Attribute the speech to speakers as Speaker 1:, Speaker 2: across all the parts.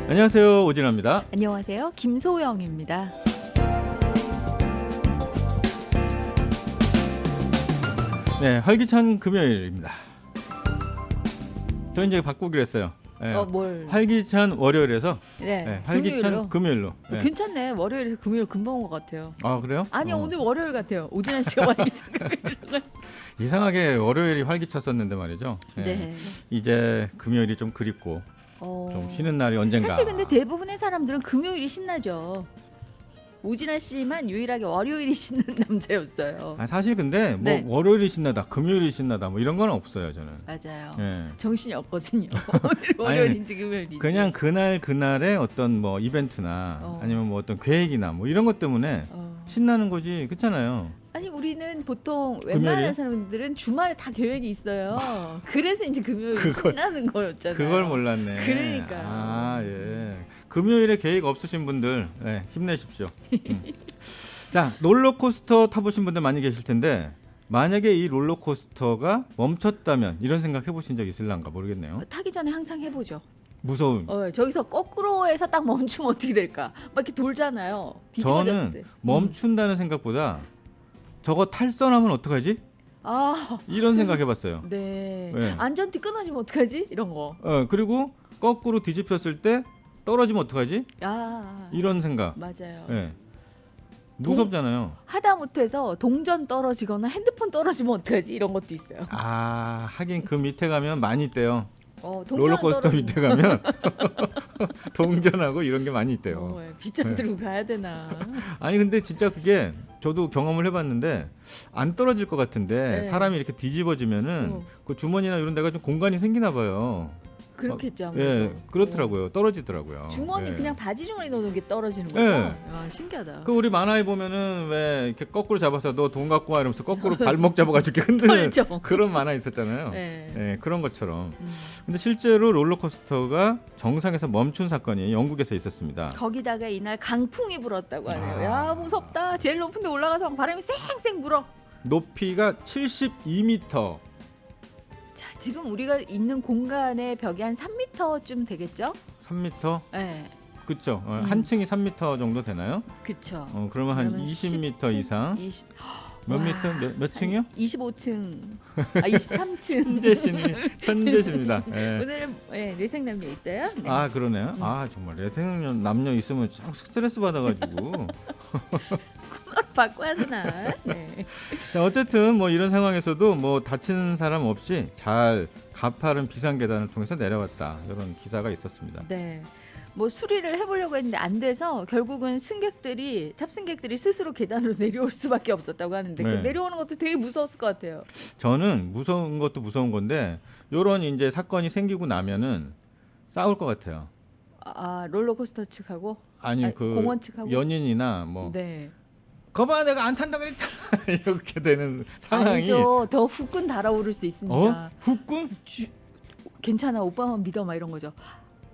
Speaker 1: 안녕하세요, 오진아입니다.
Speaker 2: 안녕하세요. 김소영입니다.
Speaker 1: 네, 활기찬 금요일입니다. 저 이제 바꾸기로 했어요. 네,
Speaker 2: 뭘?
Speaker 1: 활기찬 월요일에서
Speaker 2: 네,
Speaker 1: 활기찬 금요일로. 네.
Speaker 2: 괜찮네. 월요일에서 금요일 금방 온 것 같아요.
Speaker 1: 아, 그래요?
Speaker 2: 아니요, 오늘 월요일 같아요. 오진아 씨가 활기찬 금요일.
Speaker 1: 이상하게 월요일이 활기찼었는데 말이죠. 네.
Speaker 2: 네.
Speaker 1: 이제 금요일이 좀 그립고 좀 쉬는 날이 언젠가.
Speaker 2: 사실 근데 대부분의 사람들은 금요일이 신나죠. 오진아 씨만 유일하게 월요일이 신는 남자였어요.
Speaker 1: 사실 근데 뭐
Speaker 2: 네.
Speaker 1: 월요일이 신나다, 금요일이 신나다 뭐 이런 건 없어요, 저는.
Speaker 2: 맞아요.
Speaker 1: 네.
Speaker 2: 정신이 없거든요. 오늘 월요일인지 금요일인지.
Speaker 1: 그냥 그날의 어떤 뭐 이벤트나 아니면 뭐 어떤 계획이나 뭐 이런 것 때문에 신나는 거지, 그렇잖아요.
Speaker 2: 아니 우리는 보통
Speaker 1: 금요일이요?
Speaker 2: 웬만한 사람들은 주말에 다 계획이 있어요. 그래서 이제 금요일 신나는 거였잖아요.
Speaker 1: 그걸 몰랐네.
Speaker 2: 그러니까요.
Speaker 1: 아, 예. 금요일에 계획 없으신 분들, 네, 힘내십시오. 자, 롤러코스터 타보신 분들 많이 계실 텐데 만약에 이 롤러코스터가 멈췄다면 이런 생각 해보신 적 있을란가 모르겠네요.
Speaker 2: 타기 전에 항상 해보죠.
Speaker 1: 무서움.
Speaker 2: 저기서 거꾸로 해서 딱 멈추면 어떻게 될까? 막 이렇게 돌잖아요. 뒤집어졌을
Speaker 1: 저는
Speaker 2: 때.
Speaker 1: 멈춘다는 생각보다 저거 탈선하면 어떡하지?
Speaker 2: 아,
Speaker 1: 이런 생각 해봤어요.
Speaker 2: 네.
Speaker 1: 네.
Speaker 2: 안전띠 끊어지면 어떡하지? 이런 거.
Speaker 1: 그리고 거꾸로 뒤집혔을 때 떨어지면 어떡하지?
Speaker 2: 아,
Speaker 1: 이런 생각.
Speaker 2: 맞아요.
Speaker 1: 예. 무섭잖아요.
Speaker 2: 하다못해서 동전 떨어지거나 핸드폰 떨어지면 어떡하지? 이런 것도 있어요.
Speaker 1: 아, 하긴 그 밑에 가면 많이 있대요.
Speaker 2: 동전
Speaker 1: 롤러코스터
Speaker 2: 떨어지면-
Speaker 1: 밑에 가면 동전하고 이런 게 많이 있대요.
Speaker 2: 빗장 들고 가야 되나?
Speaker 1: 아니 근데 진짜 그게 저도 경험을 해봤는데 안 떨어질 것 같은데
Speaker 2: 네.
Speaker 1: 사람이 이렇게 뒤집어지면은 그 주머니나 이런 데가 좀 공간이 생기나 봐요.
Speaker 2: 그렇겠죠.
Speaker 1: 예,
Speaker 2: 아무래도.
Speaker 1: 그렇더라고요. 떨어지더라고요.
Speaker 2: 주머니
Speaker 1: 예.
Speaker 2: 그냥 바지 주머니 넣는 게 떨어지는 거죠?
Speaker 1: 네.
Speaker 2: 아, 신기하다.
Speaker 1: 그 우리 만화에 보면은 왜 이렇게 거꾸로 잡아서 너 돈 갖고 와 이러면서 거꾸로 발목 잡아가지고 이렇게 흔드는
Speaker 2: 털죠.
Speaker 1: 그런 만화 있었잖아요.
Speaker 2: 네.
Speaker 1: 예, 그런 것처럼. 근데 실제로 롤러코스터가 정상에서 멈춘 사건이 영국에서 있었습니다.
Speaker 2: 거기다가 이날 강풍이 불었다고 하네요.
Speaker 1: 아.
Speaker 2: 야, 무섭다. 제일 높은 데 올라가서 막 바람이 쌩쌩 불어.
Speaker 1: 높이가 72m.
Speaker 2: 자, 지금 우리가 있는 공간의 벽이 한 3m쯤 되겠죠?
Speaker 1: 3m?
Speaker 2: 네.
Speaker 1: 그쵸. 한 층이 3m 정도 되나요?
Speaker 2: 그쵸.
Speaker 1: 그러면 한
Speaker 2: 그러면
Speaker 1: 20m
Speaker 2: 10층?
Speaker 1: 이상.
Speaker 2: 20.
Speaker 1: 몇
Speaker 2: 와.
Speaker 1: 미터? 몇 층이요?
Speaker 2: 25층. 아, 23층.
Speaker 1: 천재십니다. 예.
Speaker 2: 오늘은 내생남녀 있어요? 네.
Speaker 1: 아, 그러네요. 아, 정말 내생 남녀 있으면 참 스트레스 받아가지고.
Speaker 2: 바꿔야 되나? 네.
Speaker 1: 자, 어쨌든 뭐 이런 상황에서도 뭐 다치는 사람 없이 잘 가파른 비상 계단을 통해서 내려왔다, 이런 기사가 있었습니다.
Speaker 2: 네. 뭐 수리를 해보려고 했는데 안 돼서 결국은 탑승객들이 스스로 계단으로 내려올 수밖에 없었다고 하는데
Speaker 1: 네.
Speaker 2: 그 내려오는 것도 되게 무서웠을 것 같아요.
Speaker 1: 저는 무서운 것도 무서운 건데 요런 이제 사건이 생기고 나면은 싸울 것 같아요.
Speaker 2: 롤러코스터 측하고
Speaker 1: 아니면 그
Speaker 2: 공원 측하고
Speaker 1: 연인이나 뭐
Speaker 2: 네.
Speaker 1: 거봐 내가 안 탄다 그랬잖아 이렇게 되는 상황이.
Speaker 2: 아니죠. 더 후끈 달아오를 수 있으니까.
Speaker 1: 후끈?
Speaker 2: 괜찮아, 오빠만 믿어, 막 이런 거죠.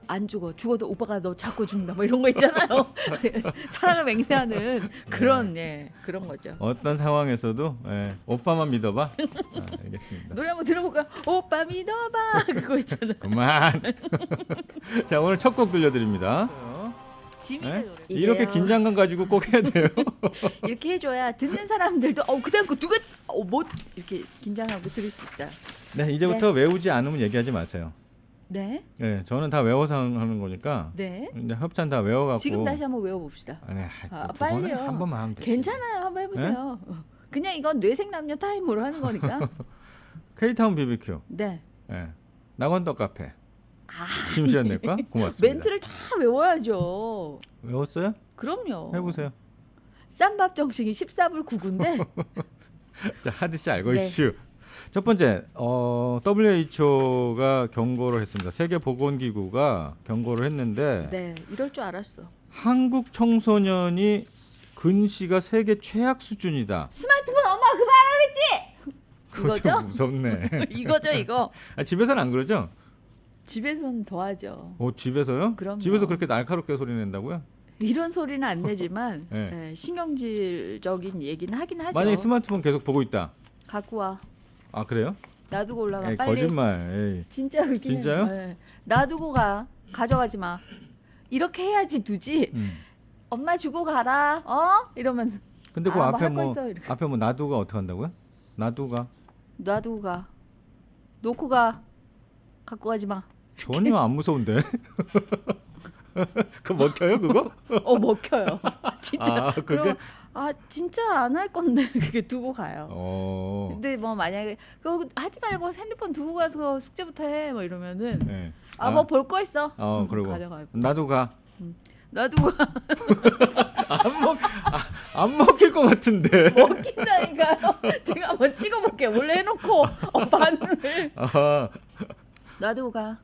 Speaker 2: 안 죽어도 오빠가 너 잡고 죽는다, 뭐 이런 거 있잖아요. 사랑을 맹세하는 그런 그런 거죠.
Speaker 1: 어떤 상황에서도 오빠만 믿어봐. 알겠습니다.
Speaker 2: 노래 한번 들어볼까? 오빠 믿어봐, 그거 있잖아.
Speaker 1: 그만. 자, 오늘 첫 곡 들려드립니다.
Speaker 2: 지민의 노래.
Speaker 1: 이렇게 긴장감 가지고 꼭 해야 돼요.
Speaker 2: 이렇게 해줘야 듣는 사람들도 그다음 거 누가 뭐 이렇게 긴장하고 들을 수 있어요.
Speaker 1: 네, 이제부터 외우지 않으면 얘기하지 마세요.
Speaker 2: 네,
Speaker 1: 네, 저는 다 외워서 하는 거니까.
Speaker 2: 네.
Speaker 1: 이제 협찬 다 외워갖고.
Speaker 2: 지금 다시 한번 외워봅시다.
Speaker 1: 아니,
Speaker 2: 빨리요.
Speaker 1: 한 번만 하면 되지.
Speaker 2: 괜찮아요, 한번 해보세요. 그냥 이건 뇌생남녀 타임으로 하는 거니까.
Speaker 1: K타운 BBQ.
Speaker 2: 네.
Speaker 1: 네. 낙원떡 카페. 심시한 내과 고맙습니다.
Speaker 2: 멘트를 다 외워야죠.
Speaker 1: 외웠어요?
Speaker 2: 그럼요.
Speaker 1: 해보세요.
Speaker 2: 쌈밥 정식이 14불 9구인데
Speaker 1: 자, 하드씨 알고 이슈. 첫 번째, WHO가 경고를 했습니다. 세계보건기구가 경고를 했는데
Speaker 2: 네, 이럴 줄 알았어.
Speaker 1: 한국 청소년이 근시가 세계 최악 수준이다.
Speaker 2: 스마트폰 엄마 그 말
Speaker 1: 그거
Speaker 2: 이거죠?
Speaker 1: 좀 무섭네.
Speaker 2: 이거죠, 이거.
Speaker 1: 집에서는 안 그러죠?
Speaker 2: 집에서는 더 하죠.
Speaker 1: 집에서요?
Speaker 2: 그럼요.
Speaker 1: 집에서 그렇게 날카롭게 소리 낸다고요?
Speaker 2: 이런 소리는 안 내지만
Speaker 1: 네.
Speaker 2: 신경질적인 얘기는 하긴 하죠.
Speaker 1: 만약에 스마트폰 계속 보고 있다.
Speaker 2: 갖고 와.
Speaker 1: 아, 그래요?
Speaker 2: 놔두고 올라가.
Speaker 1: 에이,
Speaker 2: 빨리.
Speaker 1: 거짓말. 에이.
Speaker 2: 진짜 그렇긴
Speaker 1: 진짜요?
Speaker 2: 해요. 네. 놔두고 가. 가져가지 마. 이렇게 해야지 두지.
Speaker 1: 음.
Speaker 2: 엄마 주고 가라. 이러면
Speaker 1: 근데 그
Speaker 2: 뭐
Speaker 1: 앞에
Speaker 2: 할거
Speaker 1: 뭐
Speaker 2: 있어, 이렇게.
Speaker 1: 앞에 뭐 놔두가 어떻게 한다고요? 놔두가
Speaker 2: 놔두고 가. 놓고 가. 갖고 가지 마.
Speaker 1: 전혀 안 무서운데. 그 먹혀요 그거?
Speaker 2: 먹혀요. 진짜.
Speaker 1: 그게?
Speaker 2: 그럼 진짜 안 할 건데 그게 두고 가요. 근데 뭐 만약에 그거 하지 말고 핸드폰 두고 가서 숙제부터 해 뭐 이러면은
Speaker 1: 네.
Speaker 2: 뭐 볼 거 있어.
Speaker 1: 그리고
Speaker 2: 가져가요.
Speaker 1: 놔두가
Speaker 2: 놔두고 가.
Speaker 1: 안 먹힐 것 같은데.
Speaker 2: 먹힌다니까요. 제가 한번 찍어볼게요. 원래 해놓고 반응을
Speaker 1: 아,
Speaker 2: 놔두고 가.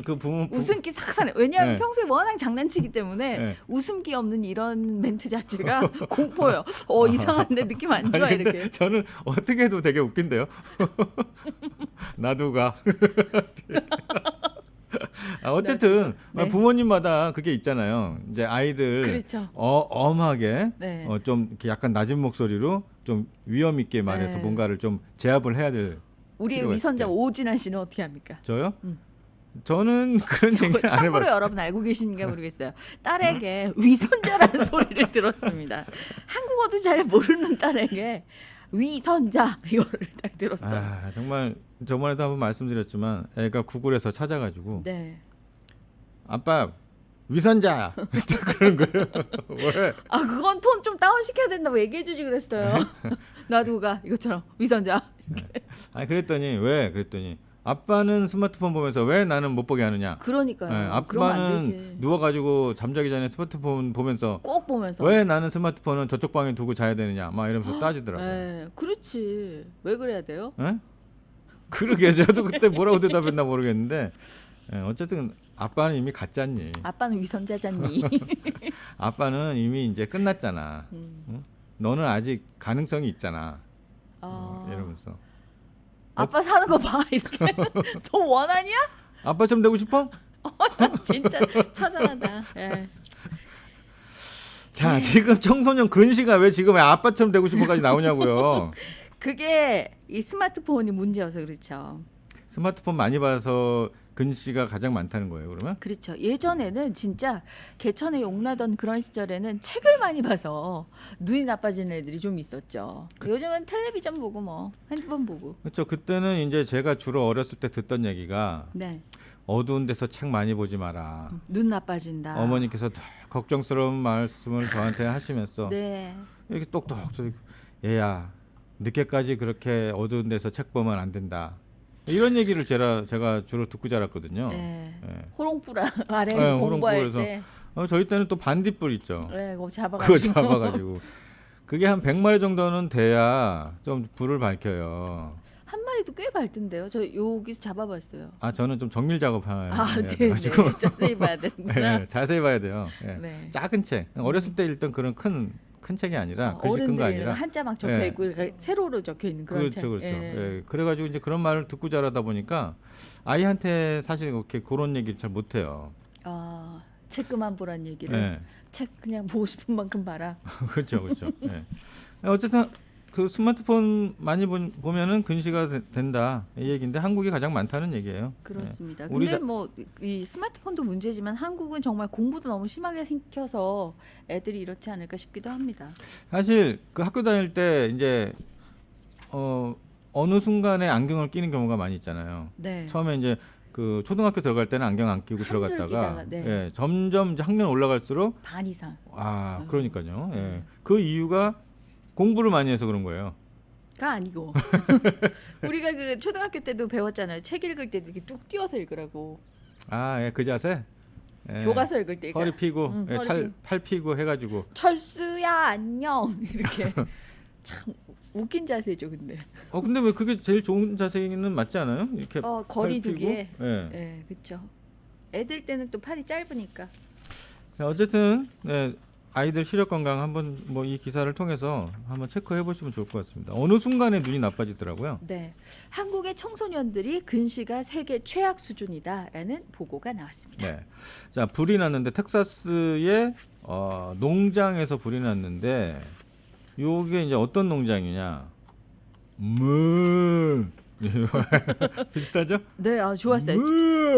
Speaker 1: 그
Speaker 2: 웃음기 싹 사네. 왜냐하면
Speaker 1: 네.
Speaker 2: 평소에 워낙 장난치기 때문에
Speaker 1: 네.
Speaker 2: 웃음기 없는 이런 멘트 자체가 공포예요. 이상한데 느낌 안 좋아
Speaker 1: 아니, 근데
Speaker 2: 이렇게.
Speaker 1: 저는 어떻게 해도 되게 웃긴데요. 놔두가. 어쨌든
Speaker 2: 네.
Speaker 1: 부모님마다 그게 있잖아요. 이제 아이들
Speaker 2: 그렇죠.
Speaker 1: 엄하게
Speaker 2: 네.
Speaker 1: 좀 이렇게 약간 낮은 목소리로 좀 위험 있게 말해서
Speaker 2: 네.
Speaker 1: 뭔가를 좀 제압을 해야 될.
Speaker 2: 우리의
Speaker 1: 필요가
Speaker 2: 위선자
Speaker 1: 있을 때.
Speaker 2: 오진환 씨는 어떻게 합니까?
Speaker 1: 저요? 저는 그런 얘기를 안
Speaker 2: 참고로
Speaker 1: 해봤어요.
Speaker 2: 여러분 알고 계신가 모르겠어요. 딸에게 위선자라는 소리를 들었습니다. 한국어도 잘 모르는 딸에게 위선자 이거를 딱 들었어요.
Speaker 1: 정말 저번에도 한번 말씀드렸지만 애가 구글에서 찾아가지고
Speaker 2: 네.
Speaker 1: 아빠 위선자 그런 거예요. 왜?
Speaker 2: 그건 톤 좀 다운 시켜야 된다고 얘기해 주지 그랬어요. 놔두고 가 이것처럼 위선자.
Speaker 1: 그랬더니 왜? 그랬더니 아빠는 스마트폰 보면서 왜 나는 못 보게 하느냐?
Speaker 2: 그러니까요. 그러면 안
Speaker 1: 아빠는
Speaker 2: 되지.
Speaker 1: 누워가지고 잠자기 전에 스마트폰 보면서
Speaker 2: 꼭 보면서.
Speaker 1: 왜 나는 스마트폰은 저쪽 방에 두고 자야 되느냐? 막 이러면서 따지더라고요.
Speaker 2: 네, 그렇지. 왜 그래야 돼요?
Speaker 1: 예? 그러게 저도 그때 뭐라고 대답했나 모르겠는데 어쨌든 아빠는 이미 갔잖니.
Speaker 2: 아빠는 위선자잖니.
Speaker 1: 아빠는 이미 이제 끝났잖아. 응? 너는 아직 가능성이 있잖아. 이러면서
Speaker 2: 아빠 사는 거 봐 이렇게. 너 원하냐?
Speaker 1: 아빠처럼 되고 싶어?
Speaker 2: 진짜 처절하다. 예.
Speaker 1: 자, 지금 청소년 근시가 왜 지금 아빠처럼 되고 싶어까지 나오냐고요.
Speaker 2: 그게 이 스마트폰이 문제여서 그렇죠.
Speaker 1: 스마트폰 많이 봐서 근시가 가장 많다는 거예요. 그러면?
Speaker 2: 그렇죠. 예전에는 진짜 개천에 용나던 그런 시절에는 책을 많이 봐서 눈이 나빠지는 애들이 좀 있었죠. 요즘은 텔레비전 보고 뭐 핸드폰 보고.
Speaker 1: 그렇죠. 그때는 이제 제가 주로 어렸을 때 듣던 얘기가
Speaker 2: 네.
Speaker 1: 어두운 데서 책 많이 보지 마라.
Speaker 2: 눈 나빠진다.
Speaker 1: 어머니께서 늘 걱정스러운 말씀을 저한테 하시면서
Speaker 2: 네.
Speaker 1: 이렇게 똑똑 얘야 늦게까지 그렇게 어두운 데서 책 보면 안 된다. 이런 얘기를 제가 주로 듣고 자랐거든요.
Speaker 2: 네.
Speaker 1: 예.
Speaker 2: 호롱불 아래에서
Speaker 1: 네,
Speaker 2: 공부할
Speaker 1: 호롱불에서.
Speaker 2: 때.
Speaker 1: 저희 때는 또 반딧불 있죠.
Speaker 2: 네, 그거
Speaker 1: 그거
Speaker 2: 잡아가지고.
Speaker 1: 잡아가지고 그게 한 100마리 정도는 돼야 좀 불을 밝혀요.
Speaker 2: 한 마리도 꽤 밝던데요. 저 여기서 잡아봤어요.
Speaker 1: 저는 좀 정밀 작업해야
Speaker 2: 네,
Speaker 1: 돼가지고
Speaker 2: 네. 자세히 봐야 되는구나.
Speaker 1: 자세히 봐야 돼요.
Speaker 2: 네.
Speaker 1: 작은 책. 어렸을 때 읽던 그런 큰 책이 아니라 글씨 큰 거
Speaker 2: 어른들
Speaker 1: 아니라.
Speaker 2: 한자 막 적혀 있고 이렇게 세로로 적혀 있는 그런 책.
Speaker 1: 그렇죠.
Speaker 2: 예.
Speaker 1: 그래가지고 이제 그런 말을 듣고 자라다 보니까 아이한테 사실 그렇게 그런 얘기를 잘 못해요.
Speaker 2: 책 그만 보란 얘기를.
Speaker 1: 예.
Speaker 2: 책 그냥 보고 싶은 만큼 봐라.
Speaker 1: 그렇죠. 예. 어쨌든 그 스마트폰 많이 보면은 근시가 된다 이 얘기인데 한국이 가장 많다는 얘기예요.
Speaker 2: 그렇습니다.
Speaker 1: 우리
Speaker 2: 근데 뭐 이 스마트폰도 문제지만 한국은 정말 공부도 너무 심하게 시켜서 애들이 이렇지 않을까 싶기도 합니다.
Speaker 1: 사실 그 학교 다닐 때 이제 어느 순간에 안경을 끼는 경우가 많이 있잖아요.
Speaker 2: 네.
Speaker 1: 처음에 이제 그 초등학교 들어갈 때는 안경 안 끼고
Speaker 2: 한둘
Speaker 1: 들어갔다가
Speaker 2: 끼다가, 네.
Speaker 1: 예, 점점 이제 학년 올라갈수록
Speaker 2: 반 이상.
Speaker 1: 그러니까요. 예. 그 이유가 공부를 많이 해서 그런 거예요.
Speaker 2: 가 아니고 우리가 그 초등학교 때도 배웠잖아요. 책 읽을 때 이렇게 뚝 띄워서 읽으라고.
Speaker 1: 예, 그 자세. 예.
Speaker 2: 교과서 읽을 때
Speaker 1: 허리 피고
Speaker 2: 응,
Speaker 1: 예,
Speaker 2: 허리
Speaker 1: 팔 피고 해가지고
Speaker 2: 철수야 안녕 이렇게 참 웃긴 자세죠, 근데.
Speaker 1: 근데 왜 그게 제일 좋은 자세는 맞지 않아요? 이렇게
Speaker 2: 거리
Speaker 1: 팔 피고?
Speaker 2: 두기에.
Speaker 1: 예.
Speaker 2: 네, 그렇죠. 애들 때는 또 팔이 짧으니까.
Speaker 1: 자, 어쨌든 아이들 시력 건강 한번 뭐 이 기사를 통해서 한번 체크해 보시면 좋을 것 같습니다. 어느 순간에 눈이 나빠지더라고요.
Speaker 2: 네, 한국의 청소년들이 근시가 세계 최악 수준이다라는 보고가 나왔습니다.
Speaker 1: 네. 자, 불이 났는데 텍사스의 농장에서 불이 났는데 요게 이제 어떤 농장이냐? 비슷하죠?
Speaker 2: 네, 좋았어요.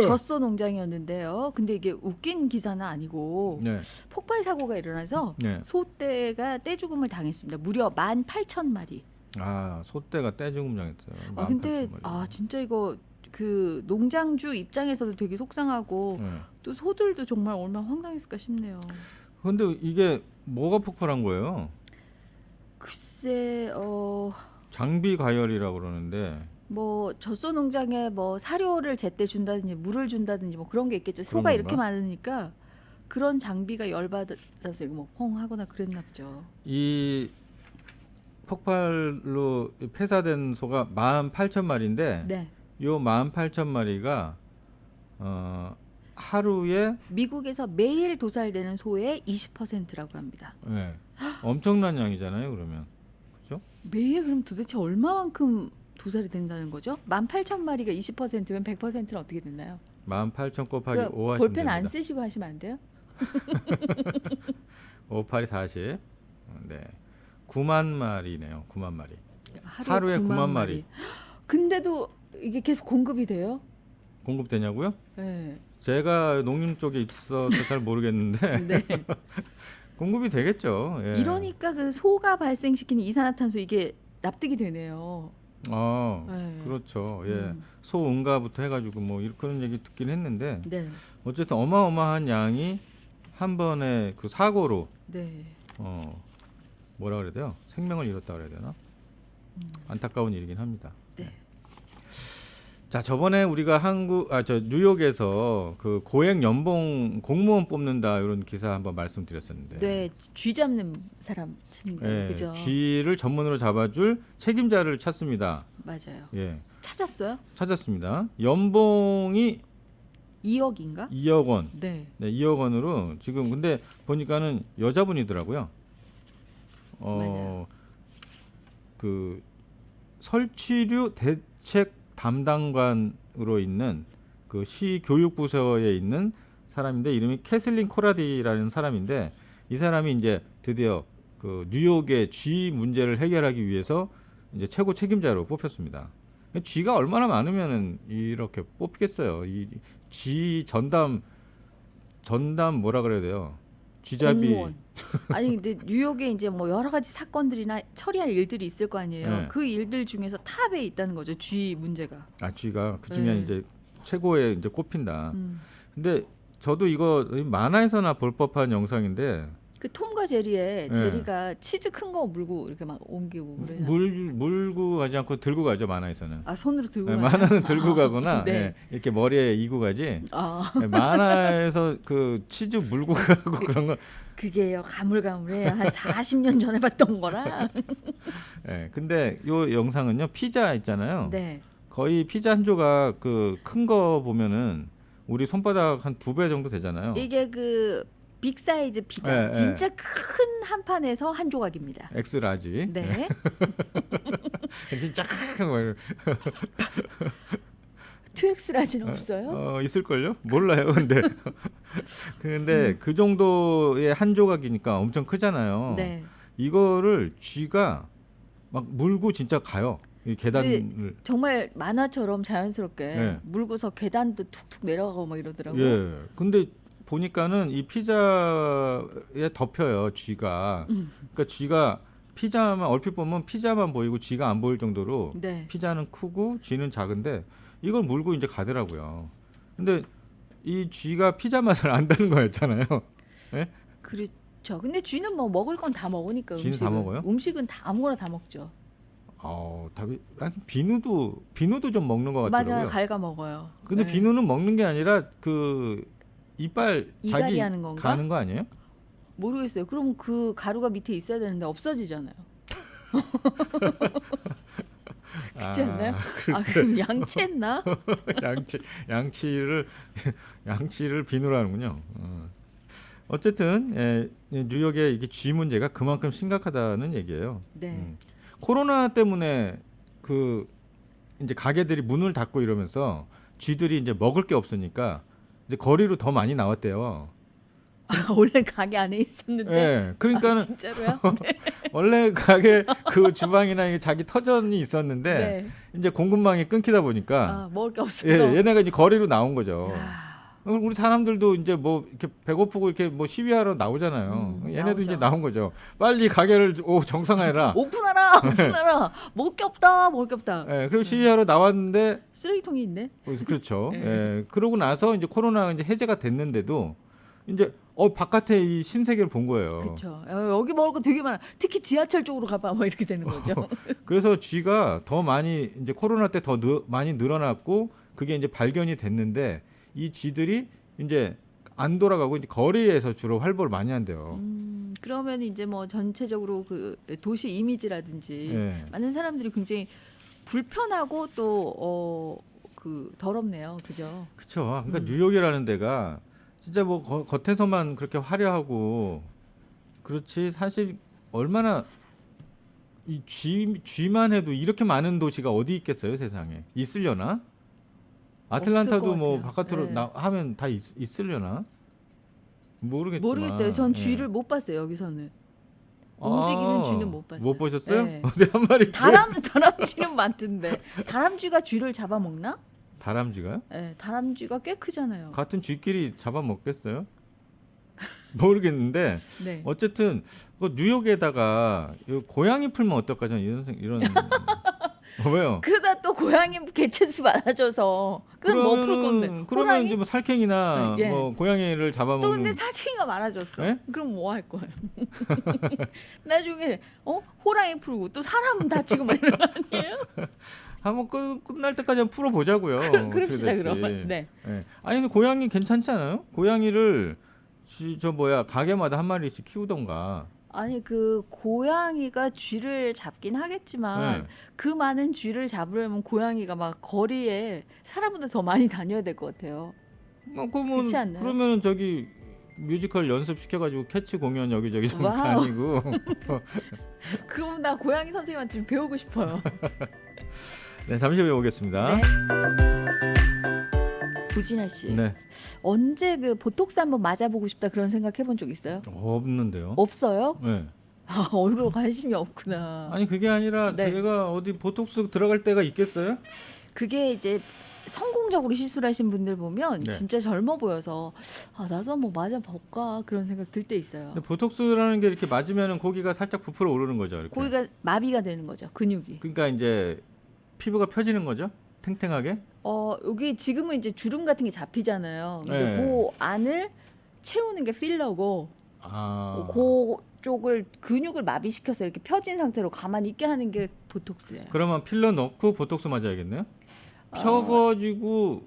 Speaker 2: 젖소 농장이었는데요. 근데 이게 웃긴 기사는 아니고
Speaker 1: 네.
Speaker 2: 폭발 사고가 일어나서
Speaker 1: 네.
Speaker 2: 소떼가 떼죽음을 당했습니다. 무려 18,000마리.
Speaker 1: 아, 소떼가 떼죽음 당했어요.
Speaker 2: 근데
Speaker 1: 18,000마리.
Speaker 2: 진짜 이거 그 농장주 입장에서도 되게 속상하고
Speaker 1: 네.
Speaker 2: 또 소들도 정말 얼마나 황당했을까 싶네요.
Speaker 1: 근데 이게 뭐가 폭발한 거예요?
Speaker 2: 글쎄
Speaker 1: 장비 가열이라고 그러는데
Speaker 2: 뭐 젖소 농장에 뭐 사료를 제때 준다든지 물을 준다든지 뭐 그런 게 있겠죠. 소가
Speaker 1: 그런
Speaker 2: 이렇게
Speaker 1: 건가?
Speaker 2: 많으니까 그런 장비가 열받아서 뭐 펑하거나 그랬나 보죠.
Speaker 1: 이 폭발로 폐사된 소가 18,000마리인데
Speaker 2: 네.
Speaker 1: 요 18,000마리가 하루에
Speaker 2: 미국에서 매일 도살되는 소의 20%라고 합니다.
Speaker 1: 네, 엄청난 양이잖아요. 그러면 그렇죠?
Speaker 2: 매일 그럼 도대체 얼마만큼 도살이 된다는 거죠? 18,000마리가 20%면 100%는 어떻게 됐나요?
Speaker 1: 18,000 곱하기 5 하시면
Speaker 2: 볼펜 안
Speaker 1: 됩니다.
Speaker 2: 쓰시고 하시면 안 돼요?
Speaker 1: 5, 8이 40. 네. 9만 마리네요. 9만 마리. 하루에 9만 마리.
Speaker 2: 근데도 이게 계속 공급이 돼요?
Speaker 1: 공급되냐고요?
Speaker 2: 네.
Speaker 1: 제가 농림 쪽에 있어서 잘 모르겠는데
Speaker 2: 네.
Speaker 1: 공급이 되겠죠. 예.
Speaker 2: 이러니까 그 소가 발생시키는 이산화탄소 이게 납득이 되네요. 네.
Speaker 1: 그렇죠. 예.
Speaker 2: 음.
Speaker 1: 소응가부터 해가지고 뭐 그런 얘기 듣긴 했는데
Speaker 2: 네.
Speaker 1: 어쨌든 어마어마한 양이 한 번에 그 사고로
Speaker 2: 네.
Speaker 1: 뭐라 그래야 돼요? 생명을 잃었다 그래야 되나? 안타까운 일이긴 합니다.
Speaker 2: 네.
Speaker 1: 자, 저번에 우리가 뉴욕에서 그 고액 연봉 공무원 뽑는다 이런 기사 한번 말씀드렸었는데.
Speaker 2: 네. 쥐 잡는 사람
Speaker 1: 예,
Speaker 2: 그죠?
Speaker 1: 쥐를 전문으로 잡아줄 책임자를 찾습니다.
Speaker 2: 맞아요.
Speaker 1: 예,
Speaker 2: 찾았어요?
Speaker 1: 찾았습니다. 연봉이
Speaker 2: 2억인가?
Speaker 1: 2억 원.
Speaker 2: 네.
Speaker 1: 네, 2억 원으로 지금 근데 보니까는 여자분이더라고요.
Speaker 2: 맞아요.
Speaker 1: 그 설치류 대책 담당관으로 있는 그 시 교육부서에 있는 사람인데 이름이 캐슬린 코라디라는 사람인데 이 사람이 이제 드디어 그 뉴욕의 쥐 문제를 해결하기 위해서 이제 최고 책임자로 뽑혔습니다. 쥐가 얼마나 많으면은 이렇게 뽑히겠어요. 이 쥐 전담 뭐라 그래야 돼요? 쥐잡이.
Speaker 2: 공무원. 아니 근데 뉴욕에 이제 뭐 여러 가지 사건들이나 처리할 일들이 있을 거 아니에요.
Speaker 1: 네.
Speaker 2: 그 일들 중에서 탑에 있다는 거죠. 쥐 문제가.
Speaker 1: 쥐가 그 중에
Speaker 2: 네.
Speaker 1: 이제 최고에 이제 꼽힌다.
Speaker 2: 음.
Speaker 1: 근데 저도 이거 만화에서나 볼 법한 영상인데
Speaker 2: 그 톰과 제리에
Speaker 1: 네.
Speaker 2: 제리가 치즈 큰 거 물고 이렇게 막 옮기고 그래요.
Speaker 1: 물고 가지 않고 들고 가죠 만화에서는.
Speaker 2: 손으로 들고
Speaker 1: 네,
Speaker 2: 가요?
Speaker 1: 만화는 들고 가거나
Speaker 2: 네.
Speaker 1: 예, 이렇게 머리에 이고 가지.
Speaker 2: 아
Speaker 1: 네, 만화에서 그 치즈 물고 가고 그런 거.
Speaker 2: 그게요 가물가물해요. 한 40년 전에 봤던 거라.
Speaker 1: 예, 근데 요 영상은요 피자 있잖아요.
Speaker 2: 네.
Speaker 1: 거의 피자 한 조각 그 큰 거 보면은 우리 손바닥 한 2배 정도 되잖아요.
Speaker 2: 이게 그 빅사이즈 피자
Speaker 1: 네,
Speaker 2: 진짜 큰 한 판에서 한 조각입니다.
Speaker 1: 엑스라지.
Speaker 2: 네.
Speaker 1: 진짜 큰 거.
Speaker 2: 2X라지는 없어요?
Speaker 1: 있을걸요? 몰라요. 근데 그 정도의 한 조각이니까 엄청 크잖아요.
Speaker 2: 네.
Speaker 1: 이거를 쥐가 막 물고 진짜 가요. 이 계단을.
Speaker 2: 정말 만화처럼 자연스럽게
Speaker 1: 네.
Speaker 2: 물고서 계단도 툭툭 내려가고 막 이러더라고요.
Speaker 1: 예. 근데 보니까는 이 피자에 덮여요. 쥐가. 그러니까 쥐가 피자만 얼핏 보면 피자만 보이고 쥐가 안 보일 정도로
Speaker 2: 네.
Speaker 1: 피자는 크고 쥐는 작은데 이걸 물고 이제 가더라고요. 근데 이 쥐가 피자 맛을 안다는 거였잖아요. 예?
Speaker 2: 그렇죠. 근데 쥐는 뭐 먹을 건 다 먹으니까
Speaker 1: 쥐는 다 먹어요?
Speaker 2: 음식은 다 아무거나 다 먹죠.
Speaker 1: 답이 비누도 좀 먹는 것 같더라고요.
Speaker 2: 맞아요. 갈가 먹어요.
Speaker 1: 근데
Speaker 2: 네.
Speaker 1: 비누는 먹는 게 아니라 그 이빨
Speaker 2: 이갈이
Speaker 1: 자기
Speaker 2: 하는 건가?
Speaker 1: 가는 거 아니에요?
Speaker 2: 모르겠어요. 그럼 그 가루가 밑에 있어야 되는데 없어지잖아요. 그렇지 않나요?
Speaker 1: 글쎄.
Speaker 2: 그럼 양치했나?
Speaker 1: 양치를 비누로 하는군요. 어쨌든 뉴욕의 이게 쥐 문제가 그만큼 심각하다는 얘기예요.
Speaker 2: 네.
Speaker 1: 코로나 때문에 그 이제 가게들이 문을 닫고 이러면서 쥐들이 이제 먹을 게 없으니까 이제 거리로 더 많이 나왔대요.
Speaker 2: 원래 가게 안에 있었는데.
Speaker 1: 예, 그러니까는
Speaker 2: 진짜로요? 네.
Speaker 1: 원래 가게 그 주방이나 이게 자기 터전이 있었는데
Speaker 2: 네.
Speaker 1: 이제 공급망이 끊기다 보니까
Speaker 2: 먹을 게 없어서.
Speaker 1: 예, 얘네가 이제 거리로 나온 거죠.
Speaker 2: 아,
Speaker 1: 우리 사람들도 이제 뭐 이렇게 배고프고 이렇게 뭐 시위하러 나오잖아요. 얘네도
Speaker 2: 나오죠.
Speaker 1: 이제 나온 거죠. 빨리 가게를 정상화해라.
Speaker 2: 오픈하라, 오픈하라. 먹을 게 없다, 먹을 게 없다.
Speaker 1: 예, 그리고 시위하러 나왔는데
Speaker 2: 쓰레기통이 있네.
Speaker 1: 그렇죠.
Speaker 2: 네.
Speaker 1: 예, 그러고 나서 이제 코로나가 이제 해제가 됐는데도 이제 바깥에 이 신세계를 본 거예요.
Speaker 2: 그렇죠. 여기 먹을 거 되게 많아. 특히 지하철 쪽으로 가봐, 뭐 이렇게 되는 거죠.
Speaker 1: 그래서 쥐가 더 많이 이제 코로나 때 더 많이 늘어났고 그게 이제 발견이 됐는데 이 쥐들이 이제 안 돌아가고 이제 거리에서 주로 활보를 많이 한대요.
Speaker 2: 그러면 이제 뭐 전체적으로 그 도시 이미지라든지
Speaker 1: 예.
Speaker 2: 많은 사람들이 굉장히 불편하고 또 그 더럽네요, 그죠?
Speaker 1: 그렇죠. 그러니까 뉴욕이라는 데가 진짜 뭐 겉에서만 그렇게 화려하고 그렇지 사실 얼마나 이 쥐만 해도 이렇게 많은 도시가 어디 있겠어요, 세상에. 있으려나? 아틀란타도
Speaker 2: 없을 것
Speaker 1: 뭐
Speaker 2: 같아요.
Speaker 1: 바깥으로
Speaker 2: 네.
Speaker 1: 하면 다 있으려나? 모르겠지만.
Speaker 2: 모르겠어요. 전
Speaker 1: 예.
Speaker 2: 쥐를 못 봤어요, 여기서는. 움직이는 쥐는 못 봤어요.
Speaker 1: 못 보셨어요?
Speaker 2: 네.
Speaker 1: 어디 한 마리
Speaker 2: 다람쥐는 많던데. 다람쥐가 쥐를 잡아먹나?
Speaker 1: 다람쥐가요?
Speaker 2: 네, 다람쥐가 꽤 크잖아요.
Speaker 1: 같은 쥐끼리 잡아먹겠어요? 모르겠는데
Speaker 2: 네.
Speaker 1: 어쨌든 그 뉴욕에다가 이 고양이 풀면 어떨까 저는 이런 왜요?
Speaker 2: 그러다 또 고양이 개체수 많아져서 그건 뭐 풀 건데?
Speaker 1: 그러면
Speaker 2: 호랑이?
Speaker 1: 이제 뭐 살쾡이나
Speaker 2: 예.
Speaker 1: 뭐 고양이를
Speaker 2: 또
Speaker 1: 잡아먹는
Speaker 2: 근데 살쾡이가 많아졌어.
Speaker 1: 예?
Speaker 2: 그럼 뭐 할 거예요? 나중에 호랑이 풀고 또 사람 다치고 막 이런 거 아니에요?
Speaker 1: 한번 끝날 때까지 한번 풀어보자고요. 어떻게
Speaker 2: 그럽시다
Speaker 1: 될지.
Speaker 2: 그러면. 네.
Speaker 1: 예. 아니 근데 고양이 괜찮지 않아요? 고양이를 저 뭐야 가게마다 한 마리씩 키우던가.
Speaker 2: 아니 그 고양이가 쥐를 잡긴 하겠지만
Speaker 1: 네.
Speaker 2: 그 많은 쥐를 잡으려면 고양이가 막 거리에 사람보다 더 많이 다녀야 될 것 같아요.
Speaker 1: 그러면
Speaker 2: 그렇지 않나요?
Speaker 1: 그러면은 저기 뮤지컬 연습 시켜가지고 캐치 공연 여기저기 좀
Speaker 2: 와우.
Speaker 1: 다니고.
Speaker 2: 그럼 나 고양이 선생님한테 좀 배우고 싶어요.
Speaker 1: 네, 잠시 후에 오겠습니다.
Speaker 2: 네. 우진아 씨,
Speaker 1: 네.
Speaker 2: 언제 그 보톡스 한번 맞아보고 싶다 그런 생각 해본 적 있어요?
Speaker 1: 없는데요.
Speaker 2: 없어요?
Speaker 1: 네.
Speaker 2: 아, 얼굴 관심이 없구나.
Speaker 1: 아니 그게 아니라
Speaker 2: 네.
Speaker 1: 제가 어디 보톡스 들어갈 때가 있겠어요?
Speaker 2: 그게 이제 성공적으로 시술하신 분들 보면
Speaker 1: 네.
Speaker 2: 진짜 젊어 보여서 나도 한번 맞아볼까 그런 생각 들 때 있어요.
Speaker 1: 근데 보톡스라는 게 이렇게 맞으면은 고기가 살짝 부풀어 오르는 거죠. 이렇게.
Speaker 2: 고기가 마비가 되는 거죠, 근육이.
Speaker 1: 그러니까 이제 피부가 펴지는 거죠. 탱탱하게.
Speaker 2: 여기 지금은 이제 주름 같은 게 잡히잖아요. 근데
Speaker 1: 네.
Speaker 2: 그 안을 채우는 게 필러고
Speaker 1: 아.
Speaker 2: 그 쪽을 근육을 마비시켜서 이렇게 펴진 상태로 가만히 있게 하는 게 보톡스예요.
Speaker 1: 그러면 필러 넣고 보톡스 맞아야겠네요. 펴가지고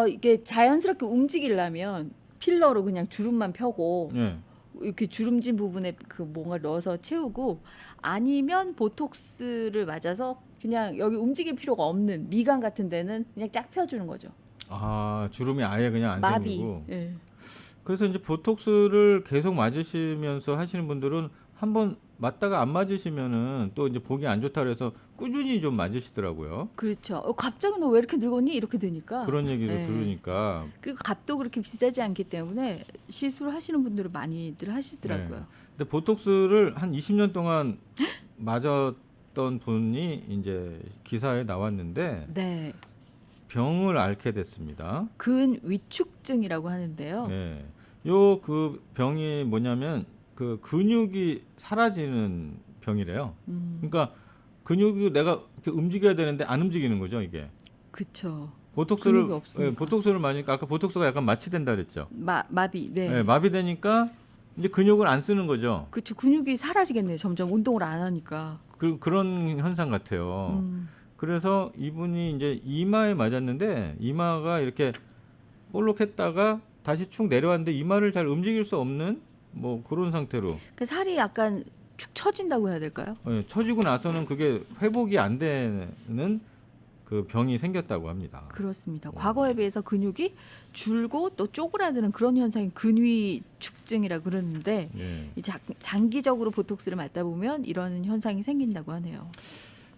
Speaker 2: 이게 자연스럽게 움직이려면 필러로 그냥 주름만 펴고
Speaker 1: 예.
Speaker 2: 이렇게 주름진 부분에 그 뭔가 넣어서 채우고 아니면 보톡스를 맞아서 그냥 여기 움직일 필요가 없는 미간 같은 데는 그냥 쫙 펴주는 거죠.
Speaker 1: 아 주름이 아예 그냥 안
Speaker 2: 마비.
Speaker 1: 생기고.
Speaker 2: 예.
Speaker 1: 그래서 이제 보톡스를 계속 맞으시면서 하시는 분들은 한번 맞다가 안 맞으시면은 또 이제 보기 안 좋다 그래서 꾸준히 좀 맞으시더라고요.
Speaker 2: 그렇죠. 갑자기 너 왜 이렇게 늙었니? 이렇게 되니까.
Speaker 1: 그런 얘기를
Speaker 2: 네.
Speaker 1: 들으니까.
Speaker 2: 그리고 값도 그렇게 비싸지 않기 때문에 시술을 하시는 분들은 많이들 하시더라고요.
Speaker 1: 네. 근데 보톡스를 한 20년 동안 맞았던 분이 이제 기사에 나왔는데
Speaker 2: 네.
Speaker 1: 병을 앓게 됐습니다.
Speaker 2: 근위축증이라고 하는데요.
Speaker 1: 예. 요 그 병이 뭐냐면 그 근육이 사라지는 병이래요. 그러니까 근육이 내가 이렇게 움직여야 되는데 안 움직이는 거죠, 이게.
Speaker 2: 그렇죠. 근육이
Speaker 1: 보톡스를
Speaker 2: 없으니까.
Speaker 1: 보톡스를 맞으니까 아까 보톡스가 약간 마취된다 그랬죠.
Speaker 2: 마비. 네.
Speaker 1: 예, 마비되니까 이제 근육을 안 쓰는 거죠.
Speaker 2: 그렇죠. 근육이 사라지겠네요. 점점 운동을 안 하니까.
Speaker 1: 그런 현상 같아요. 그래서 이분이 이제 이마에 맞았는데 이마가 이렇게 볼록했다가 다시 축 내려왔는데 이마를 잘 움직일 수 없는 뭐 그런 상태로
Speaker 2: 그 살이 약간 축 처진다고 해야 될까요?
Speaker 1: 처지고 나서는 그게 회복이 안 되는 그 병이 생겼다고 합니다.
Speaker 2: 그렇습니다. 과거에 비해서 근육이 줄고 또 쪼그라드는 그런 현상이 근위축증이라 그러는데
Speaker 1: 예.
Speaker 2: 이 장기적으로 보톡스를 맞다 보면 이런 현상이 생긴다고 하네요.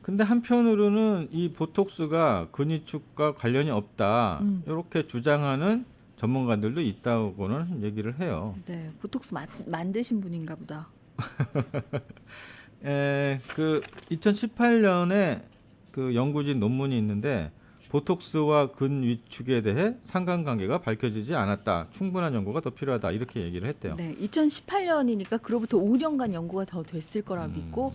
Speaker 1: 근데 한편으로는 이 보톡스가 근위축과 관련이 없다
Speaker 2: 음.
Speaker 1: 이렇게 주장하는 전문가들도 있다고는 얘기를 해요.
Speaker 2: 네, 보톡스 만드신 분인가 보다.
Speaker 1: 그 2018년에 그 연구진 논문이 있는데 보톡스와 근 위축에 대해 상관관계가 밝혀지지 않았다. 충분한 연구가 더 필요하다. 이렇게 얘기를 했대요.
Speaker 2: 네, 2018년이니까 그로부터 5년간 연구가 더 됐을 거라 믿고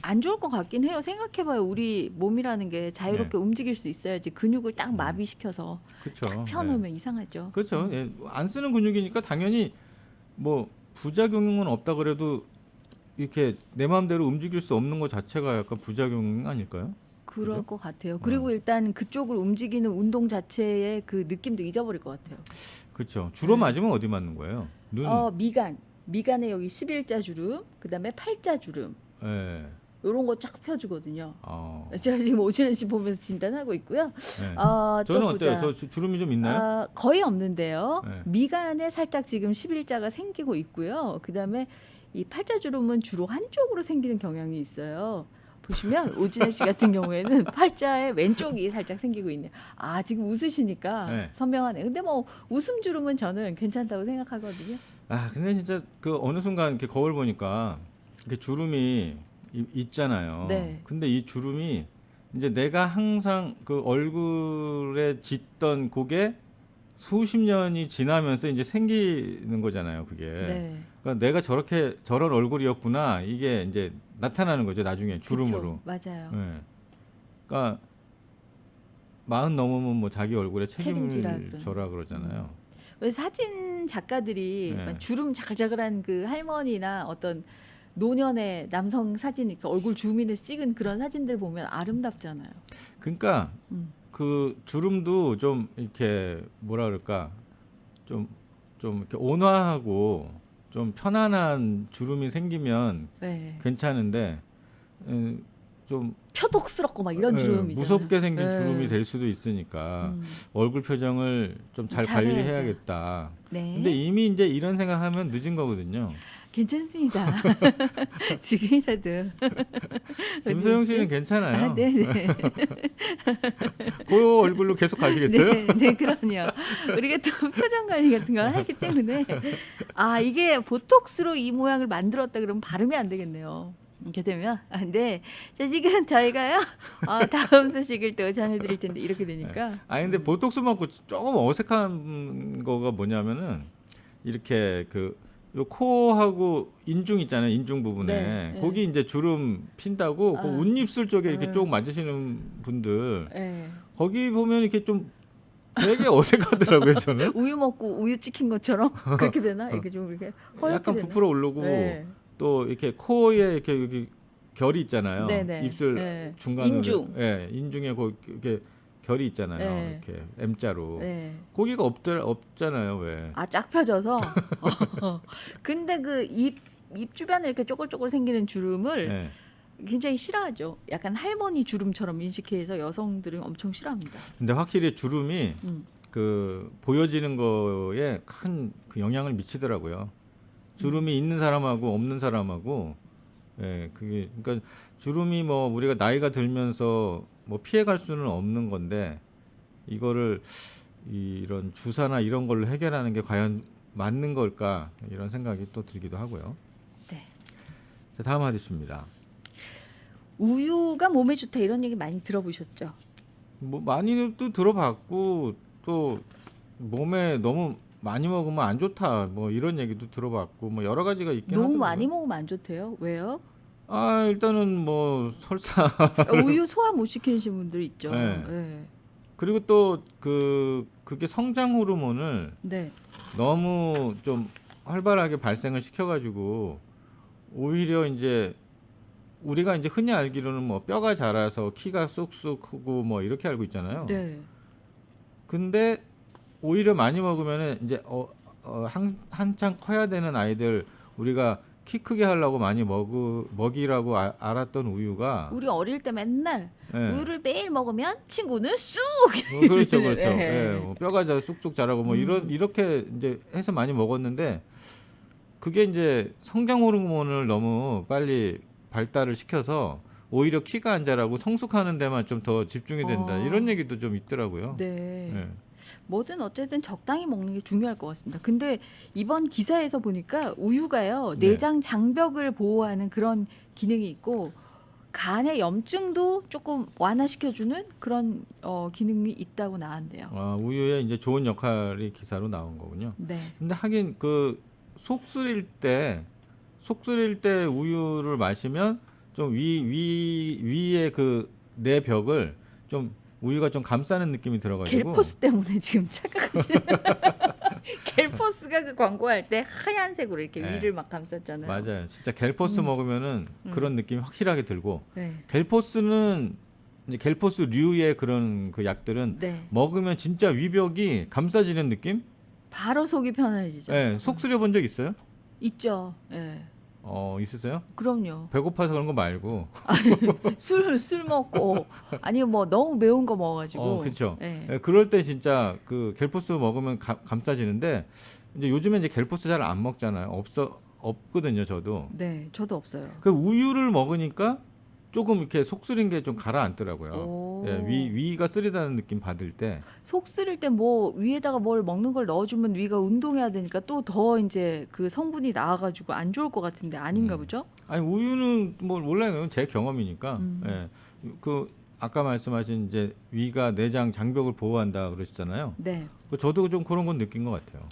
Speaker 2: 안 좋을 것 같긴 해요. 생각해봐요. 우리 몸이라는 게 자유롭게 움직일 수 있어야지 근육을 딱 마비시켜서
Speaker 1: 그렇죠.
Speaker 2: 딱 펴놓으면 이상하죠.
Speaker 1: 그렇죠. 예, 안 쓰는 근육이니까 당연히 뭐 부작용은 없다 그래도 이렇게 내 마음대로 움직일 수 없는 것 자체가 약간 부작용 아닐까요?
Speaker 2: 그럴
Speaker 1: 그죠?
Speaker 2: 것 같아요. 그리고 일단 그쪽을 움직이는 운동 자체의 그 느낌도 잊어버릴 것 같아요.
Speaker 1: 그렇죠. 주로 맞으면 어디 맞는 거예요? 눈.
Speaker 2: 미간에 여기 11자 주름, 그다음에 8자 주름.
Speaker 1: 예.
Speaker 2: 이런 거 쫙 펴주거든요.
Speaker 1: 어.
Speaker 2: 제가 지금 오진현 씨 보면서 진단하고 있고요.
Speaker 1: 예.
Speaker 2: 또
Speaker 1: 저는
Speaker 2: 보자.
Speaker 1: 어때요? 저 주름이 좀 있나요?
Speaker 2: 거의 없는데요.
Speaker 1: 네.
Speaker 2: 미간에 살짝 지금 11자가 생기고 있고요. 그다음에 이 팔자 주름은 주로 한쪽으로 생기는 경향이 있어요. 보시면 오진아 씨 같은 경우에는 팔자의 왼쪽이 살짝 생기고 있네요. 아, 지금 웃으시니까
Speaker 1: 네.
Speaker 2: 선명하네요. 근데 뭐 웃음 주름은 저는 괜찮다고 생각하거든요.
Speaker 1: 아, 근데 진짜 그 어느 순간 이렇게 거울 보니까 이렇게 주름이 있잖아요.
Speaker 2: 네.
Speaker 1: 근데 이 주름이 이제 내가 항상 그 얼굴에 짓던 그게 수십 년이 지나면서 이제 생기는 거잖아요, 그게.
Speaker 2: 네.
Speaker 1: 그러니까 내가 저런 얼굴이었구나. 이게 이제 나타나는 거죠, 나중에 주름으로.
Speaker 2: 그쵸, 맞아요.
Speaker 1: 예. 그러니까 40 넘으면 뭐 자기 얼굴에
Speaker 2: 책임지라
Speaker 1: 책임을 져라 그러잖아요.
Speaker 2: 왜 사진 작가들이
Speaker 1: 네.
Speaker 2: 막 주름 자글자글한 그 할머니나 어떤 노년의 남성 사진 이렇게 얼굴 줌인해서 찍은 그런 사진들 보면 아름답잖아요.
Speaker 1: 그러니까
Speaker 2: 음.
Speaker 1: 그 주름도 좀 이렇게 뭐라 그럴까 좀 이렇게 온화하고 좀 편안한 주름이 생기면
Speaker 2: 네.
Speaker 1: 괜찮은데 좀
Speaker 2: 표독스럽고 막 이런 주름이잖아요.
Speaker 1: 무섭게 생긴
Speaker 2: 네.
Speaker 1: 주름이 될 수도 있으니까
Speaker 2: 음.
Speaker 1: 얼굴 표정을 좀 잘
Speaker 2: 잘해야죠.
Speaker 1: 관리해야겠다.
Speaker 2: 네.
Speaker 1: 근데 이미 이제 이런 생각하면 늦은 거거든요.
Speaker 2: 괜찮습니다. 지금이라도.
Speaker 1: 김소영 씨는
Speaker 2: 아,
Speaker 1: 괜찮아요.
Speaker 2: 네네.
Speaker 1: 그 얼굴로 계속 가시겠어요?
Speaker 2: 네, 네, 그럼요. 우리가 또 표정 관리 같은 걸 하기 때문에 이게 보톡스로 이 모양을 만들었다 그러면 발음이 안 되겠네요. 이렇게 되면 네. 자, 지금 저희가요 다음 소식을 또 전해드릴 텐데 이렇게 되니까.
Speaker 1: 근데 보톡스 맞고 조금 어색한 거가 뭐냐면은 이렇게 요 코하고 인중 있잖아요. 인중 부분에
Speaker 2: 네,
Speaker 1: 거기 이제 주름 핀다고 그 웃입술 쪽에 이렇게 쭉 맞으시는 분들
Speaker 2: 네.
Speaker 1: 거기 보면 이렇게 좀 되게 어색하더라고요. 저는
Speaker 2: 우유 먹고 우유 찍힌 것처럼 그렇게 되나? 이렇게 좀 이렇게 허옇게
Speaker 1: 약간
Speaker 2: 되나?
Speaker 1: 부풀어 오르고
Speaker 2: 네.
Speaker 1: 또 이렇게 코에 이렇게 여기 결이 있잖아요.
Speaker 2: 네네.
Speaker 1: 입술
Speaker 2: 네.
Speaker 1: 중간으로
Speaker 2: 인중.
Speaker 1: 인중에 이렇게 결이 있잖아요.
Speaker 2: 네.
Speaker 1: 이렇게 M자로
Speaker 2: 네.
Speaker 1: 거기가 없잖아요. 왜?
Speaker 2: 쫙 펴져서. 근데 그 입 주변에 이렇게 쪼글쪼글 생기는 주름을
Speaker 1: 네.
Speaker 2: 굉장히 싫어하죠. 약간 할머니 주름처럼 인식해서 여성들은 엄청 싫어합니다.
Speaker 1: 근데 확실히 주름이
Speaker 2: 음.
Speaker 1: 그 보여지는 거에 큰 그 영향을 미치더라고요. 주름이 있는 사람하고 없는 사람하고 그게 그러니까 주름이 뭐 우리가 나이가 들면서 뭐 피해갈 수는 없는 건데 이거를 이런 주사나 이런 걸로 해결하는 게 과연 맞는 걸까 이런 생각이 또 들기도 하고요.
Speaker 2: 네.
Speaker 1: 자, 다음 하디스입니다.
Speaker 2: 우유가 몸에 좋다 이런 얘기 많이 들어보셨죠?
Speaker 1: 뭐 많이도 들어봤고 또 몸에 너무 많이 먹으면 안 좋다 뭐 이런 얘기도 들어봤고 뭐 여러 가지가 있긴
Speaker 2: 너무
Speaker 1: 하더라고요.
Speaker 2: 많이 먹으면 안 좋대요. 왜요?
Speaker 1: 일단은 뭐 설사
Speaker 2: 우유 소화 못 시키는 분들 있죠.
Speaker 1: 네.
Speaker 2: 네.
Speaker 1: 그리고 또 그게 성장 호르몬을
Speaker 2: 네.
Speaker 1: 너무 좀 활발하게 발생을 시켜가지고 오히려 이제 우리가 이제 흔히 알기로는 뭐 뼈가 자라서 키가 쑥쑥 크고 뭐 이렇게 알고 있잖아요.
Speaker 2: 네.
Speaker 1: 근데 오히려 많이 먹으면은 이제 한창 커야 되는 아이들 우리가 키 크게 하려고 많이 먹이라고 알았던 우유가
Speaker 2: 우리 어릴 때 맨날 우유를 매일 먹으면 친구는 쑥.
Speaker 1: 그렇죠, 그렇죠.
Speaker 2: 네.
Speaker 1: 뭐 뼈가 쑥쑥 자라고 뭐 이렇게 이제 해서 많이 먹었는데 그게 이제 성장 호르몬을 너무 빨리 발달을 시켜서 오히려 키가 안 자라고 성숙하는 데만 좀 더 집중이 된다 이런 얘기도 좀 있더라고요.
Speaker 2: 네.
Speaker 1: 예.
Speaker 2: 뭐든 어쨌든 적당히 먹는 게 중요할 것 같습니다. 근데 이번 기사에서 보니까 우유가요
Speaker 1: 네.
Speaker 2: 내장 장벽을 보호하는 그런 기능이 있고 간의 염증도 조금 완화시켜주는 그런 기능이 있다고 나왔는데요.
Speaker 1: 우유에 이제 좋은 역할이 기사로 나온 거군요.
Speaker 2: 네,
Speaker 1: 근데 하긴 그 속 쓰릴 때 우유를 마시면 좀 위에 그 내 벽을 좀 우유가 좀 감싸는 느낌이 들어가지고.
Speaker 2: 겔포스 때문에 지금 착각하시는. 겔포스가 그 광고할 때 하얀색으로 이렇게
Speaker 1: 네.
Speaker 2: 위를 막 감쌌잖아요.
Speaker 1: 맞아요. 진짜 겔포스 먹으면은 그런 느낌이 확실하게 들고.
Speaker 2: 네,
Speaker 1: 겔포스는 이제 겔포스류의 그런 그 약들은
Speaker 2: 네.
Speaker 1: 먹으면 진짜 위벽이 감싸지는 느낌?
Speaker 2: 바로 속이 편해지죠.
Speaker 1: 네, 속 쓰려 본 적 있어요?
Speaker 2: 있죠. 예.
Speaker 1: 있으세요?
Speaker 2: 그럼요.
Speaker 1: 배고파서 그런 거 말고.
Speaker 2: 술 먹고 아니면 뭐 너무 매운 거 먹어가지고.
Speaker 1: 그렇죠.
Speaker 2: 예.
Speaker 1: 그럴 때 진짜 그 겔포스 먹으면 감싸지는데 이제 요즘에 이제 겔포스 잘 안 먹잖아요. 없거든요, 저도.
Speaker 2: 네, 저도 없어요.
Speaker 1: 그 우유를 먹으니까 조금 이렇게 속 쓰린 게 좀 가라앉더라고요.
Speaker 2: 오.
Speaker 1: 예, 위가 쓰리다는 느낌 받을 때.
Speaker 2: 속 쓰릴 때 뭐 위에다가 뭘 먹는 걸 넣어주면 위가 운동해야 되니까 또 더 이제 그 성분이 나와가지고 안 좋을 것 같은데 아닌가 보죠?
Speaker 1: 아니 우유는 뭐 몰라요. 제 경험이니까.
Speaker 2: 음.
Speaker 1: 예. 그 아까 말씀하신 이제 위가 내장 장벽을 보호한다 그러셨잖아요.
Speaker 2: 네.
Speaker 1: 저도 좀 그런 건 느낀 것 같아요.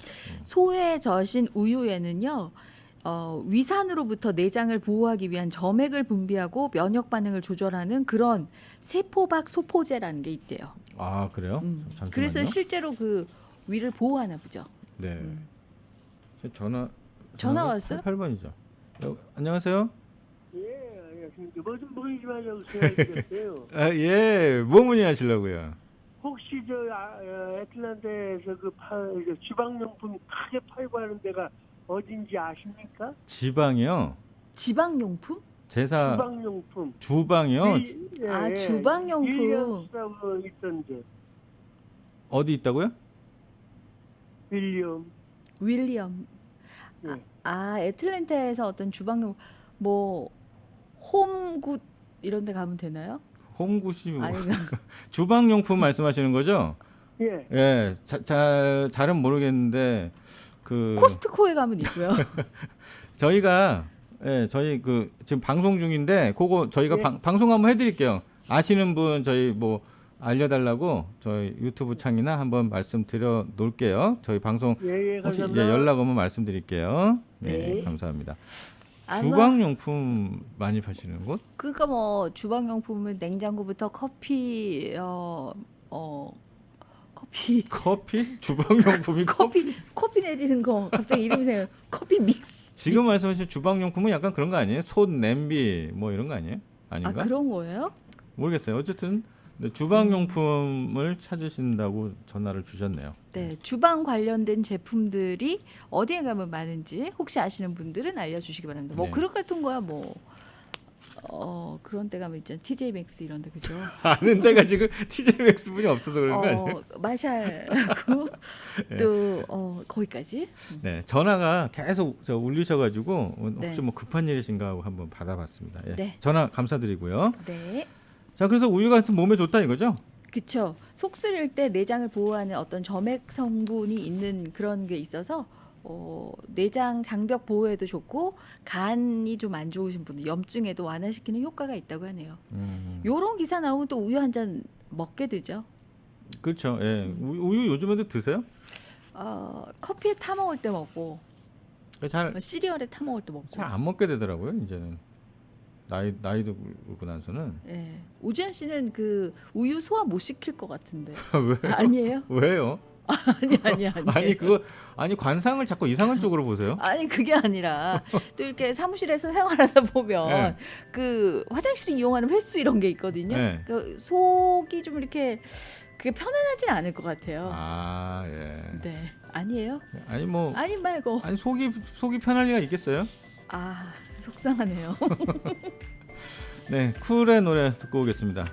Speaker 2: 소에 젖인 우유에는요. 위산으로부터 내장을 보호하기 위한 점액을 분비하고 면역 반응을 조절하는 그런 세포박 소포제라는 게 있대요.
Speaker 1: 아 그래요? 잠시만요.
Speaker 2: 그래서 실제로 그 위를 보호하나 보죠.
Speaker 1: 네.
Speaker 2: 전화 왔어요?
Speaker 1: 8번이죠. 안녕하세요.
Speaker 3: 예, 안녕하십니까. 뭐좀 문의 좀 하려고 전화드렸어요.
Speaker 1: 예, 뭐 문의하시려고요?
Speaker 3: 혹시 저 애틀란타에서 그 주방용품 크게 팔고 하는 데가 어딘지 아십니까?
Speaker 1: 지방이요?
Speaker 2: 지방용품?
Speaker 1: 제사
Speaker 3: 주방용품.
Speaker 1: 주방이요?
Speaker 2: 주방용품.
Speaker 3: 윌리엄스라고 있던데.
Speaker 1: 어디 있다고요?
Speaker 2: 윌리엄.
Speaker 3: 예.
Speaker 2: 애틀랜타에서 어떤 주방용 뭐 홈굿 이런 데 가면 되나요?
Speaker 1: 홈굿이
Speaker 2: 아니면
Speaker 1: 주방용품 말씀하시는 거죠?
Speaker 3: 예.
Speaker 1: 예, 잘은 모르겠는데 그
Speaker 2: 코스트코에 가면 있고요.
Speaker 1: 저희가 저희 그 지금 방송 중인데 그거 저희가
Speaker 3: 예.
Speaker 1: 방송 한번 해드릴게요. 아시는 분 저희 뭐 알려달라고 저희 유튜브 창이나 한번 말씀드려 놓을게요. 저희 방송
Speaker 3: 예,
Speaker 1: 혹시
Speaker 3: 감사합니다.
Speaker 1: 연락 오면 말씀드릴게요. 네,
Speaker 2: 네.
Speaker 1: 감사합니다.
Speaker 2: 아마-
Speaker 1: 주방용품 많이 파시는 곳?
Speaker 2: 그러니까 뭐 주방용품은 냉장고부터 커피 커피
Speaker 1: 주방용품이 커피?
Speaker 2: 커피 내리는 거 갑자기 이름이 생각. 커피 믹스.
Speaker 1: 지금 말씀하신 주방용품은 약간 그런 거 아니에요? 솥, 냄비 뭐 이런 거 아니에요? 아닌가?
Speaker 2: 그런 거예요?
Speaker 1: 모르겠어요. 어쨌든 네, 주방용품을 찾으신다고 전화를 주셨네요.
Speaker 2: 네, 주방 관련된 제품들이 어디에 가면 많은지 혹시 아시는 분들은 알려주시기 바랍니다. 뭐
Speaker 1: 네.
Speaker 2: 그릇 같은 거야 뭐 그런 데 가면 있잖아요. TJ 맥스 이런 데 그죠?
Speaker 1: 아는 데가 지금 TJ 맥스 분이 없어서 그런 거 아니에요?
Speaker 2: 마샬하고 또 거기까지.
Speaker 1: 네, 전화가 계속 울리셔가지고 혹시
Speaker 2: 네.
Speaker 1: 뭐 급한 일이신가 하고 한번 받아봤습니다. 예.
Speaker 2: 네.
Speaker 1: 전화 감사드리고요.
Speaker 2: 네.
Speaker 1: 자, 그래서 우유 같은 몸에 좋다 이거죠?
Speaker 2: 그쵸. 속 쓰릴 때 내장을 보호하는 어떤 점액 성분이 있는 그런 게 있어서 내장 장벽 보호에도 좋고 간이 좀 안 좋으신 분들 염증에도 완화시키는 효과가 있다고 하네요. 요런 기사 나오면 또 우유 한 잔 먹게 되죠.
Speaker 1: 그렇죠. 예. 우유 요즘에도 드세요?
Speaker 2: 커피에 타 먹을 때 먹고
Speaker 1: 잘 안
Speaker 2: 시리얼에 타 먹을 때 먹고.
Speaker 1: 먹게 되더라고요. 이제는 나이도 먹고 나서는.
Speaker 2: 예. 오지현 씨는 그 우유 소화 못 시킬 것 같은데.
Speaker 1: 왜?
Speaker 2: 아니에요?
Speaker 1: 왜요?
Speaker 2: 아니.
Speaker 1: 아니 관상을 자꾸 이상한 쪽으로 보세요.
Speaker 2: 아니 그게 아니라 또 이렇게 사무실에서 생활하다 보면
Speaker 1: 네.
Speaker 2: 그 화장실 이용하는 횟수 이런 게 있거든요.
Speaker 1: 네.
Speaker 2: 그 속이 좀 이렇게 그게 편안하진 않을 것 같아요.
Speaker 1: 아, 예.
Speaker 2: 네, 아니에요?
Speaker 1: 아니 뭐
Speaker 2: 아니 말고.
Speaker 1: 아니 속이 편할 리가 있겠어요?
Speaker 2: 속상하네요.
Speaker 1: 네, 쿨의 노래 듣고 오겠습니다.